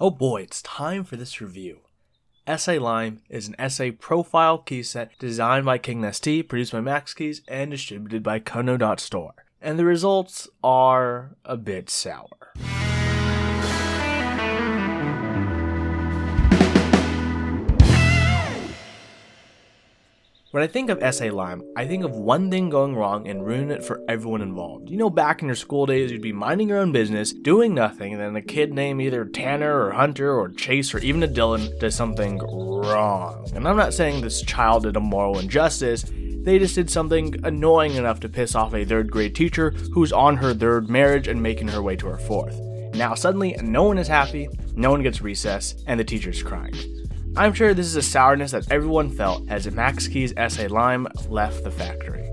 Oh boy, it's time for this review. SA Lime is an SA profile keyset designed by Kono.store, produced by MaxKeys, and distributed by Kono.store. And the results are a bit sour. When I think of SA Lime, I think of one thing going wrong and ruin it for everyone involved. You know, back in your school days, you'd be minding your own business, doing nothing, and then a kid named either Tanner or Hunter or Chase or even a Dylan does something wrong. And I'm not saying this child did a moral injustice, they just did something annoying enough to piss off a 3rd grade teacher who's on her 3rd marriage and making her way to her 4th. Now suddenly, no one is happy, no one gets recess, and the teacher's crying. I'm sure this is a sourness that everyone felt as MaxKeys' SA Lime left the factory.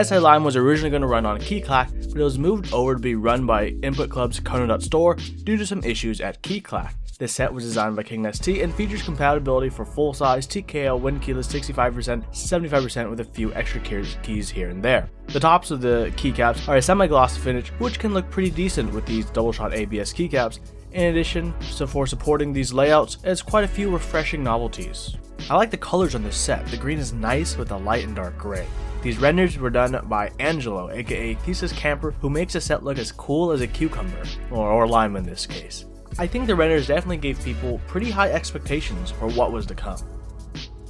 SA Lime was originally going to run on Clack, but it was moved over to be run by Input Club's Kono.store due to some issues at Clack. This set was designed by Kono.store and features compatibility for full-size TKL when keyless 65%, 75% with a few extra keys here and there. The tops of the keycaps are a semi-gloss finish, which can look pretty decent with these double-shot ABS keycaps. In addition, for supporting these layouts, it's quite a few refreshing novelties. I like the colors on this set. The green is nice with a light and dark gray. These renders were done by Angelo, aka Thesis Camper, who makes the set look as cool as a cucumber, or lime in this case. I think the renders definitely gave people pretty high expectations for what was to come.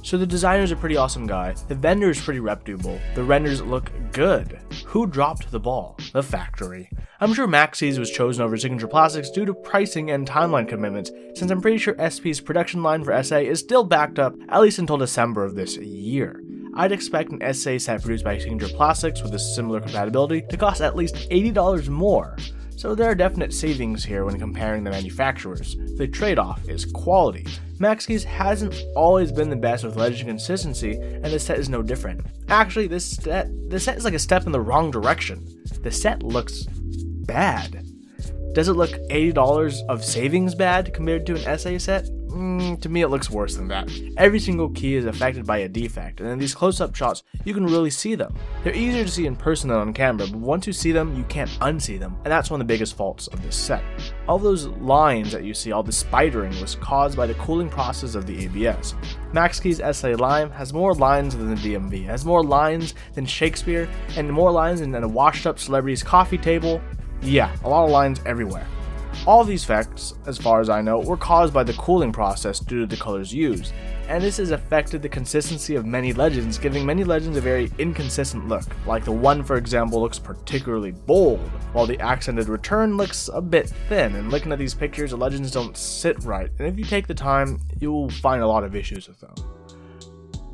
So the designer's a pretty awesome guy, the vendor is pretty reputable, the renders look good. Who dropped the ball? The factory. I'm sure MaxKeys was chosen over Signature Plastics due to pricing and timeline commitments, since I'm pretty sure SP's production line for SA is still backed up at least until December of this year. I'd expect an SA set produced by Signature Plastics with a similar compatibility to cost at least $80 more. So there are definite savings here when comparing the manufacturers. The trade-off is quality. MaxKeys hasn't always been the best with legend consistency, and this set is no different. Actually, this set is like a step in the wrong direction. The set looks bad. Does it look $80 of savings bad compared to an SA set? To me it looks worse than that. Every single key is affected by a defect, and in these close-up shots you can really see them. They're easier to see in person than on camera, but once you see them you can't unsee them, and that's one of the biggest faults of this set. All those lines that you see, all the spidering, was caused by the cooling process of the ABS. MaxKeys' SA Lime has more lines than the DMV, has more lines than Shakespeare, and more lines than a washed-up celebrity's coffee table. Yeah, a lot of lines everywhere. All of these effects, as far as I know, were caused by the cooling process due to the colors used, and this has affected the consistency of many legends, giving many legends a very inconsistent look. Like the one, for example, looks particularly bold, while the accented return looks a bit thin, and looking at these pictures, the legends don't sit right, and if you take the time, you will find a lot of issues with them.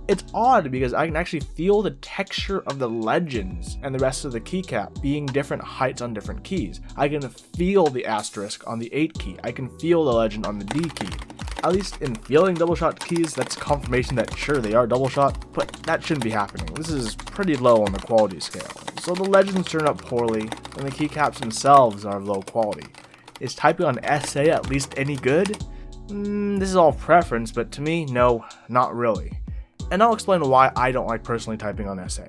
It's odd because I can actually feel the texture of the legends and the rest of the keycap being different heights on different keys. I can feel the asterisk on the 8 key. I can feel the legend on the D key. At least in feeling double shot keys, that's confirmation that sure they are double shot, but that shouldn't be happening. This is pretty low on the quality scale. So the legends turn up poorly, and the keycaps themselves are of low quality. Is typing on SA at least any good? This is all preference, but to me, no, not really. And I'll explain why I don't like personally typing on SA.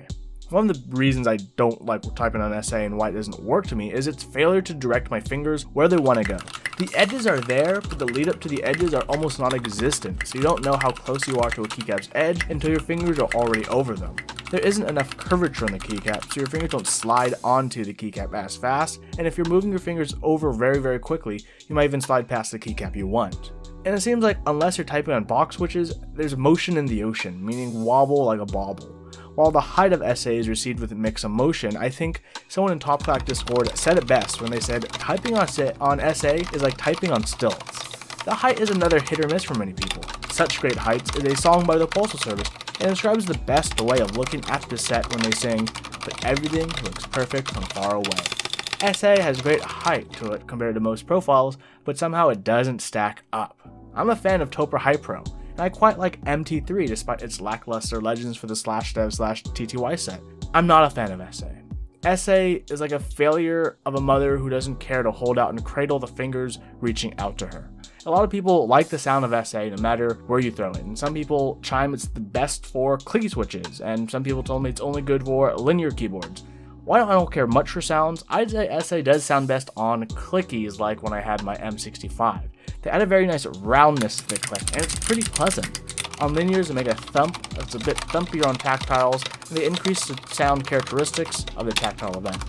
One of the reasons I don't like typing on SA and why it doesn't work to me is its failure to direct my fingers where they want to go. The edges are there, but the lead up to the edges are almost non-existent, so you don't know how close you are to a keycap's edge until your fingers are already over them. There isn't enough curvature in the keycap, so your fingers don't slide onto the keycap as fast, and if you're moving your fingers over very, very quickly, you might even slide past the keycap you want. And it seems like unless you're typing on box switches, there's motion in the ocean, meaning wobble like a bauble. While the height of SA is received with a mix of motion, I think someone in Clack.Discord said it best when they said typing on SA is like typing on stilts. The height is another hit or miss for many people. Such Great Heights is a song by the Postal Service and describes the best way of looking at the set when they sing, but everything looks perfect from far away. SA has great height to it compared to most profiles, but somehow it doesn't stack up. I'm a fan of Topper Hypro, and I quite like MT3 despite its lackluster legends for the /dev/TTY set. I'm not a fan of SA. SA is like a failure of a mother who doesn't care to hold out and cradle the fingers reaching out to her. A lot of people like the sound of SA no matter where you throw it, and some people chime it's the best for clicky switches, and some people told me it's only good for linear keyboards. While I don't care much for sounds, I'd say SA does sound best on clickies like when I had my M65. They add a very nice roundness to the click, and it's pretty pleasant. On linears, they make a thump that's a bit thumpier on tactiles, and they increase the sound characteristics of the tactile event.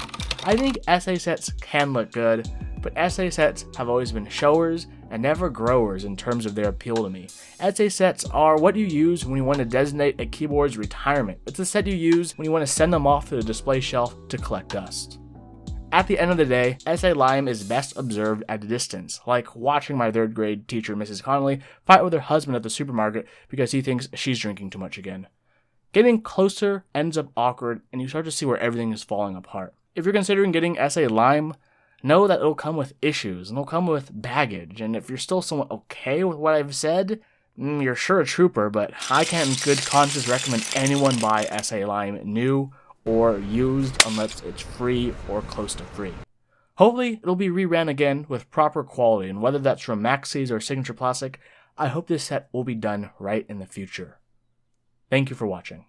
I think SA sets can look good, but SA sets have always been showers and never growers in terms of their appeal to me. SA sets are what you use when you want to designate a keyboard's retirement. It's a set you use when you want to send them off to the display shelf to collect dust. At the end of the day, SA Lime is best observed at a distance, like watching my 3rd grade teacher, Mrs. Connolly, fight with her husband at the supermarket because he thinks she's drinking too much again. Getting closer ends up awkward, and you start to see where everything is falling apart. If you're considering getting SA Lime, know that it'll come with issues, and it'll come with baggage, and if you're still somewhat okay with what I've said, you're sure a trooper, but I can't in good conscience recommend anyone buy SA Lime new or used unless it's free or close to free. Hopefully, it'll be reran again with proper quality, and whether that's from Maxis or Signature Plastic, I hope this set will be done right in the future. Thank you for watching.